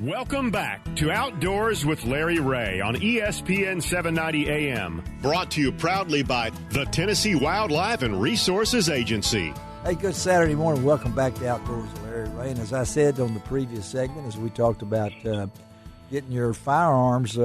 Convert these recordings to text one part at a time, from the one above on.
Welcome back to Outdoors with Larry Ray on ESPN 790 AM. Brought to you proudly by the Tennessee Wildlife and Resources Agency. Hey, good Saturday morning. Welcome back to Outdoors with Larry Ray. And as I said on the previous segment, as we talked about getting your firearms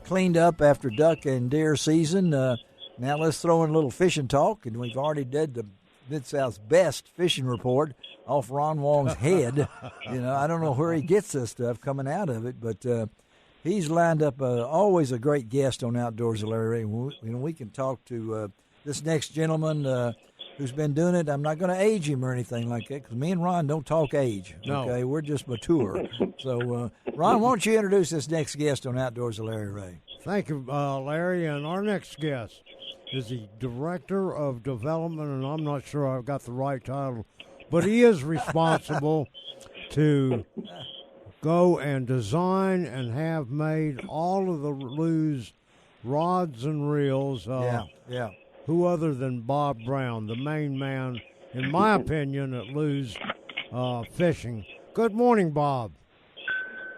cleaned up after duck and deer season, now let's throw in a little fishing talk. And we've already did the Mid-South's best fishing report off Ron Wong's head. I don't know where he gets this stuff coming out of it, but he's lined up always a great guest on Outdoors with Larry Ray. We can talk to this next gentleman who's been doing it. I'm not going to age him or anything like that because me and Ron don't talk age. No. Okay, we're just mature. So, Ron, why don't you introduce this next guest on Outdoors with Larry Ray? Thank you, Larry. And our next guest is the Director of Development, and I'm not sure I've got the right title, but he is responsible to go and design and have made all of the Lou's rods and reels. Yeah. Who other than Bob Brown, the main man, in my opinion, at Lou's Fishing. Good morning, Bob.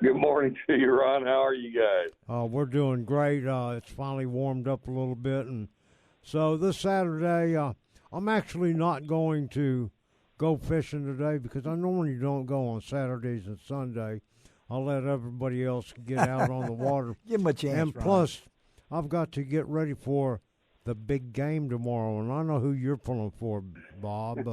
Good morning to you, Ron. How are you guys? We're doing great. It's finally warmed up a little bit, and so this Saturday, I'm actually not going to go fishing today because I normally don't go on Saturdays and Sunday. I'll let everybody else get out on the water. Give them a chance, And Ron. plus, I've got to get ready for the big game tomorrow, and I know who you're pulling for, Bob.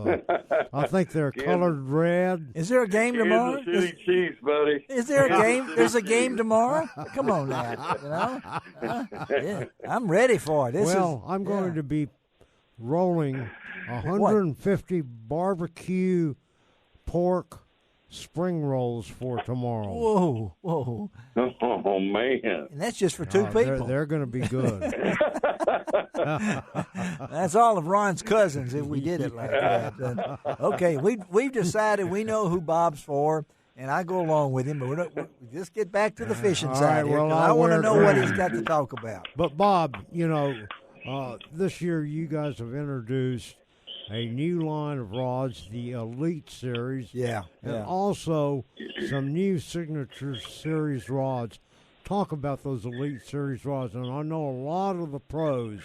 I think they're colored red. Is there a game tomorrow? Kansas City Chiefs, buddy. Is there a game? There's a game tomorrow? Come on now, Yeah, I'm ready for it. I'm going to be rolling 150 barbecue pork spring rolls for tomorrow. Whoa. Oh, man. And that's just for two people. They're going to be good. That's all of Ron's cousins if we did it like that. Okay, we've decided we know who Bob's for, and I go along with him, but we just get back to the fishing side right, here, well, 'cause I want to know what he's got to talk about. But, Bob, this year you guys have introduced a new line of rods, the Elite Series. Yeah. And also some new Signature Series rods. Talk about those Elite Series rods. And I know a lot of the pros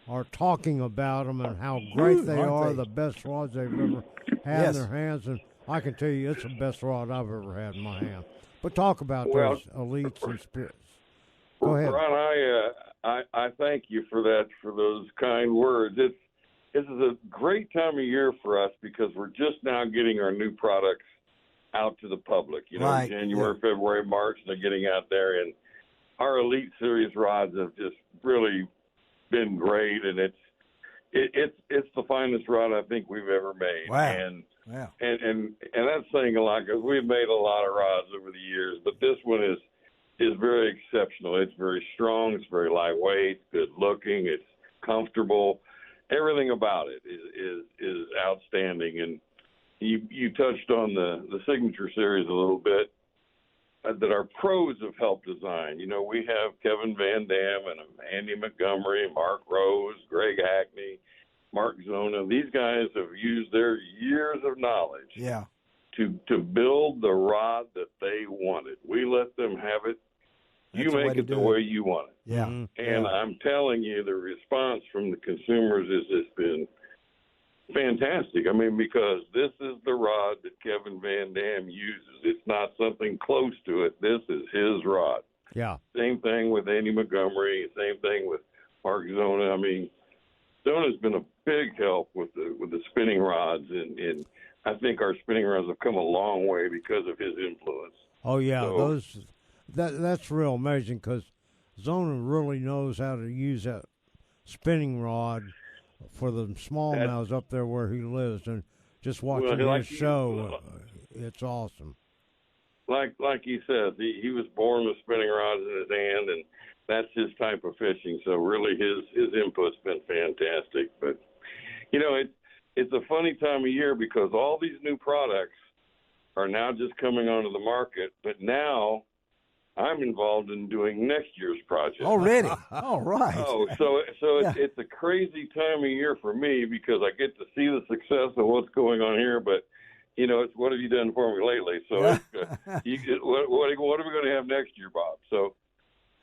are talking about them and how great they are, the best rods they've ever had in their hands. And I can tell you it's the best rod I've ever had in my hand. But talk about those Elites and Spits. Go ahead. Ron, I thank you for that, for those kind words. This is a great time of year for us because we're just now getting our new products out to the public. Right. January, February, March, they're getting out there. And our Elite Series rods have just really been great. And it's the finest rod I think we've ever made. Wow. And Yeah. And that's saying a lot because we've made a lot of rods over the years, but this one is very exceptional. It's very strong. It's very lightweight, good looking. It's comfortable. Everything about it is outstanding. And you touched on the Signature Series a little bit that our pros have helped design. We have Kevin Van Dam and Andy Montgomery, Mark Rose, Greg Hackney, Mark Zona. These guys have used their years of knowledge to build the rod that they wanted. We let them have it. You make it the way you want it. Yeah. And I'm telling you, the response from the consumers has just been fantastic. I mean, because this is the rod that Kevin Van Dam uses. It's not something close to it. This is his rod. Yeah. Same thing with Andy Montgomery. Same thing with Mark Zona. I mean, Zona's been a big help with the spinning rods, and I think our spinning rods have come a long way because of his influence. Oh yeah, So, that's real amazing because Zona really knows how to use that spinning rod for the smallmouths up there where he lives, and just watching his show, it's awesome. Like he says, he was born with spinning rods in his hand, and that's his type of fishing. So really, his input's been fantastic. But it's a funny time of year because all these new products are now just coming onto the market. But now I'm involved in doing next year's project. Already? All right. So it's a crazy time of year for me because I get to see the success of what's going on here, but it's what have you done for me lately? So year, Bob. So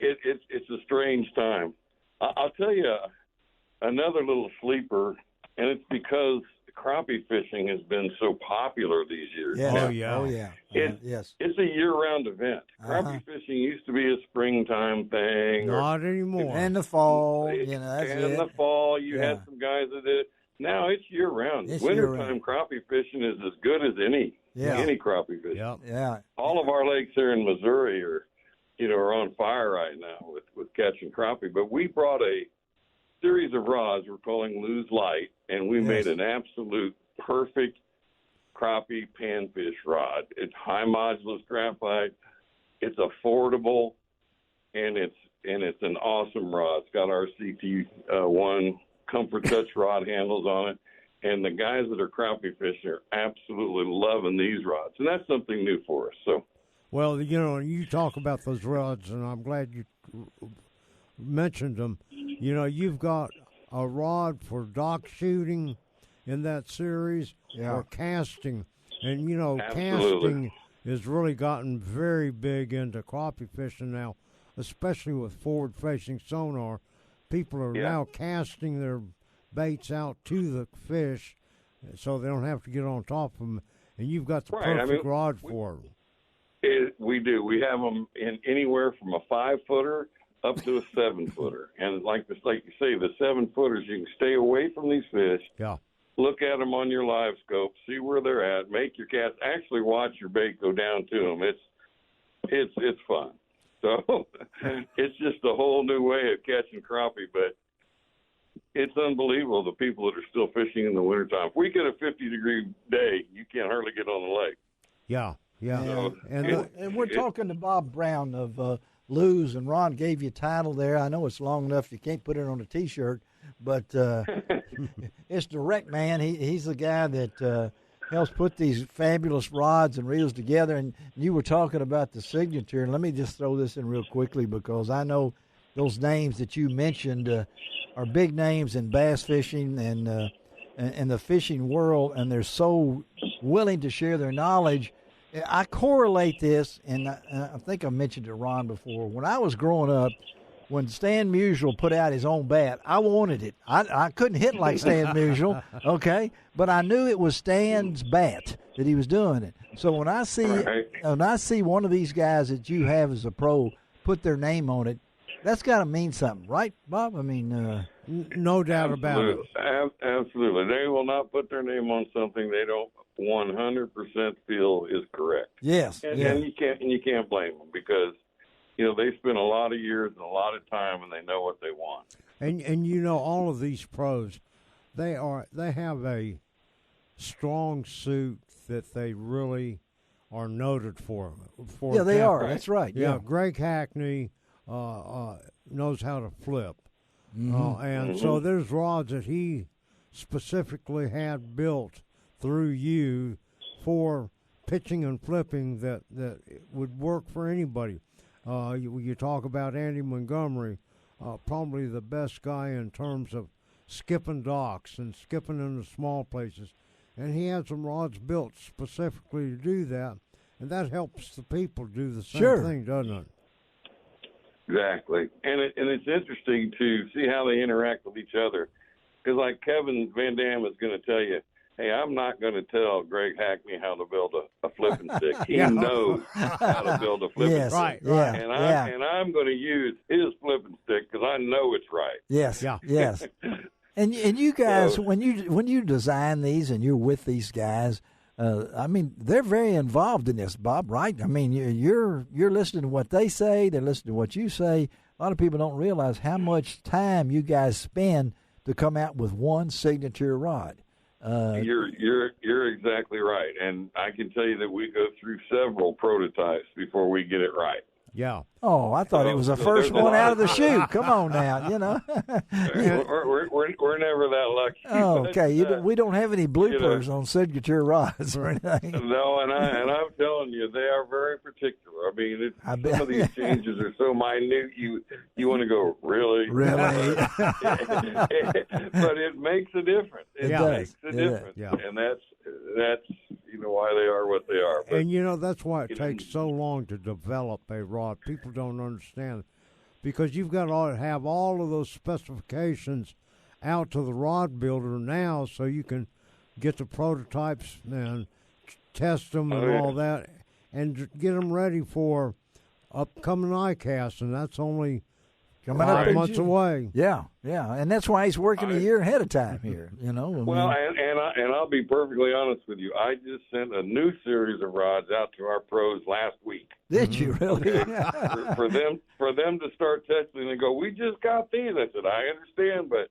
it's a strange time. I'll tell you another little sleeper, and it's because crappie fishing has been so popular these years. Yes. Oh, yeah. Oh, yeah. Yes. It's a year-round event. Crappie fishing used to be a springtime thing. Not anymore. And the fall, that's and it. in the fall, you had some guys that did it. Now it's year-round. It's Wintertime year-round. crappie fishing is as good as any crappie fishing. Yep. Yeah. All of our lakes here in Missouri are on fire right now with catching crappie. But we brought a series of rods we're calling Lose Light, and we made an absolute perfect crappie panfish rod. It's high modulus graphite. It's affordable, and it's an awesome rod. It's got our CT1 Comfort Touch rod handles on it, and the guys that are crappie fishing are absolutely loving these rods, and that's something new for us. So, well, you talk about those rods, and I'm glad you mentioned them. You've got a rod for dock shooting in that series or casting. And, casting has really gotten very big into crappie fishing now, especially with forward-facing sonar. People are now casting their baits out to the fish so they don't have to get on top of them. And you've got the perfect rod for them. We do. We have them in anywhere from a 5-footer up to a 7-footer. And like you say, the 7-footers, you can stay away from these fish. Yeah. Look at them on your live scope, see where they're at, make your cast, actually watch your bait go down to them. It's fun. So it's just a whole new way of catching crappie, but it's unbelievable the people that are still fishing in the wintertime. If we get a 50-degree day, you can't hardly get on the lake. Yeah. So, and we're talking to Bob Brown of Lose, and Ron gave you a title there. I know it's long enough you can't put it on a T-shirt, but it's Direct Man. He's the guy that helps put these fabulous rods and reels together. And you were talking about the signature, and let me just throw this in real quickly because I know those names that you mentioned are big names in bass fishing and the fishing world, and they're so willing to share their knowledge. I correlate this, and I think I mentioned to Ron before. When I was growing up, when Stan Musial put out his own bat, I wanted it. I couldn't hit like Stan Musial, okay? But I knew it was Stan's bat that he was doing it. So when I see one of these guys that you have as a pro put their name on it, that's got to mean something, right, Bob? I mean, no doubt about it. Absolutely. They will not put their name on something they don't 100% feel is correct. Yes. And you can't blame them because they spend a lot of years and a lot of time, and they know what they want. And all of these pros, they have a strong suit that they really are noted for. Yeah, they are. That's right. Yeah, Greg Hackney knows how to flip, and so there's rods that he specifically had built through you for pitching and flipping that would work for anybody. You talk about Andy Montgomery, probably the best guy in terms of skipping docks and skipping into small places. And he had some rods built specifically to do that, and that helps the people do the same thing, doesn't it? Exactly. And it's interesting to see how they interact with each other. Because like Kevin Van Dam is going to tell you, hey, I'm not going to tell Greg Hackney how to build a flipping stick. He knows how to build a flipping stick. Right. And I'm going to use his flipping stick because I know it's right. Yes. Yeah. Yes. And you guys, when you design these and you're with these guys, I mean, they're very involved in this, Bob, right? I mean, you're listening to what they say. They're listening to what you say. A lot of people don't realize how much time you guys spend to come out with one signature rod. You're exactly right, and I can tell you that we go through several prototypes before we get it right. Yeah. Oh, I thought it was the first one out of the chute. Come on now, We're never that lucky. Oh, okay. We don't have any bloopers on signature rods or anything. No, and I'm telling you, they are very particular. I mean, some of these changes are so minute, you want to go, really? Really? But it makes a difference. It makes a difference. Yeah. And that's you know why they are what they are. But, and that's why it takes so long to develop a rod. People don't understand, because you've got to have all of those specifications out to the rod builder now, so you can get the prototypes and test them and all that, and get them ready for upcoming ICAST, and that's only coming 5 months away. Yeah, and that's why he's working a year ahead of time here. Well, and I'll be perfectly honest with you. I just sent a new series of rods out to our pros last week. Did you really? for them to start testing and go, we just got these. I said, I understand, but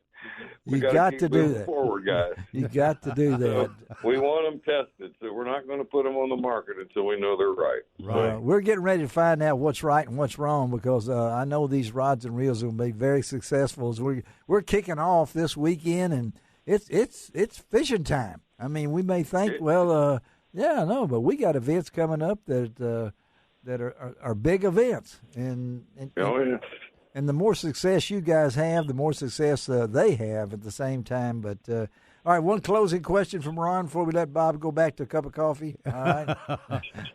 we got to do that. Forward, guys. You got to do that. So we want them tested, so we're not going to put them on the market until we know they're right. Right. We're getting ready to find out what's right and what's wrong, because I know these rods and reels will be very successful. As we're kicking off this weekend, and it's fishing time. I mean, we may think, but we got events coming up that are big events, and the more success you guys have, the more success they have at the same time. But all right, one closing question from Ron before we let Bob go back to a cup of coffee. All right.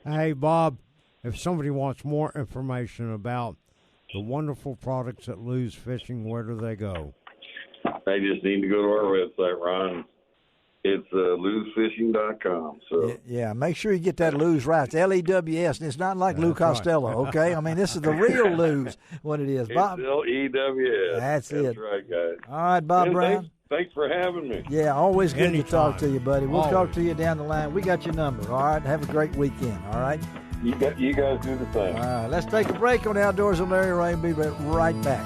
Hey, Bob, if somebody wants more information about the wonderful products at Lou's Fishing, where do they go? They just need to go to our website, Ron. It's Lou'sFishing.com. So yeah, make sure you get that Lou's right. It's Lews, and it's not like Lou Costello. Right. Okay, I mean this is the real Lou's. What it is, Bob? It's Lews. That's it. That's right, guys. All right, Bob Brown. Thanks for having me. Yeah, always good to talk to you, buddy. We'll talk to you down the line. We got your number. All right, have a great weekend. All right. You guys do the same. All right, let's take a break on Outdoors with Larry Ray. Be right back.